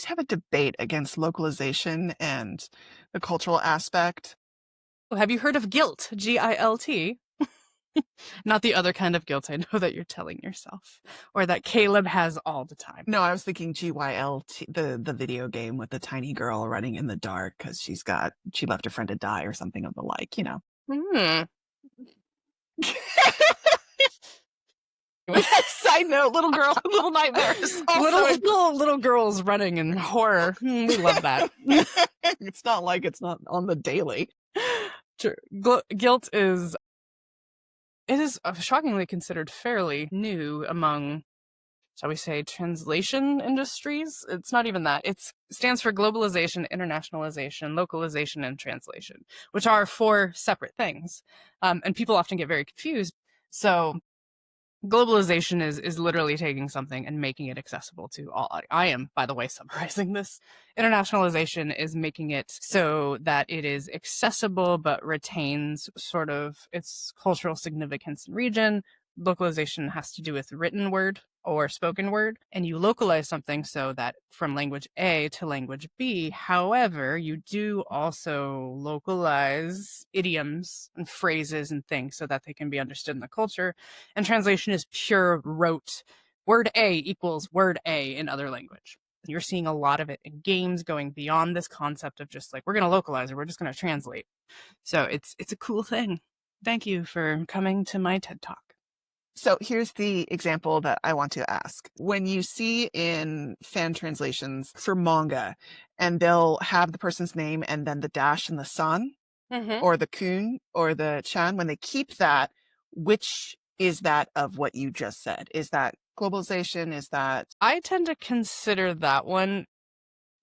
always have a debate against localization and the cultural aspect. Oh, have you heard of GILT? GILT? Not the other kind of guilt I know that you're telling yourself, or that Caleb has all the time. No, I was thinking GYLT, the video game with the tiny girl running in the dark because she left her friend to die or something of the like, you know. Side note, little nightmares. Little girls running in horror. We love that. It's not like it's not on the daily. Sure. Guilt is shockingly considered fairly new among, shall we say, translation industries. It's not even that. It stands for globalization, internationalization, localization, and translation, which are 4 separate things. And people often get very confused. So globalization is literally taking something and making it accessible to all. I am, by the way, summarizing this. Internationalization is making it so that it is accessible but retains sort of its cultural significance and region. Localization has to do with written word or spoken word, and you localize something so that from language A to language B. However, you do also localize idioms and phrases and things so that they can be understood in the culture. And translation is pure rote. Word A equals word A in other language. And you're seeing a lot of it in games going beyond this concept of just like, we're going to localize it, we're just going to translate. So it's a cool thing. Thank you for coming to my TED Talk. So here's the example that I want to ask. When you see in fan translations for manga, and they'll have the person's name and then the dash and the sun, or the kun, or the chan, when they keep that, which is that of what you just said? Is that globalization? Is that... I tend to consider that one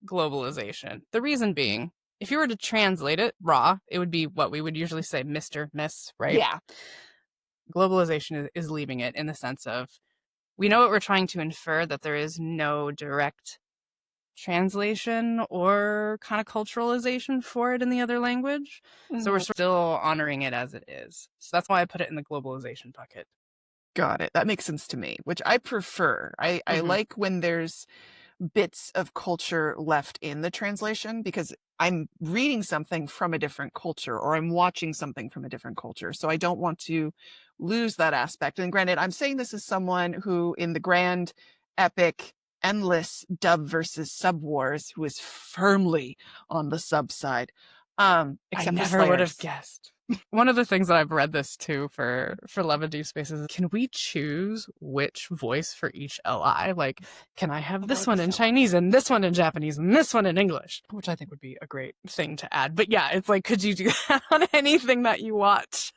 globalization. The reason being, if you were to translate it raw, it would be what we would usually say Mr., Miss, right? Yeah. Globalization is leaving it in the sense of, we know what we're trying to infer, that there is no direct translation or kind of culturalization for it in the other language. So we're still honoring it as it is. So that's why I put it in the globalization bucket. Got it. That makes sense to me, which I prefer. I like when there's bits of culture left in the translation, because I'm reading something from a different culture, or I'm watching something from a different culture. So I don't want to lose that aspect. And granted, I'm saying this as someone who, in the grand, epic, endless dub versus sub wars, who is firmly on the sub side. I never would have guessed. One of the things that I've read this too for Love and Deepspace is, can we choose which voice for each LI? Like, can I have this one in Chinese and this one in Japanese and this one in English? Which I think would be a great thing to add. But yeah, it's like, could you do that on anything that you watch?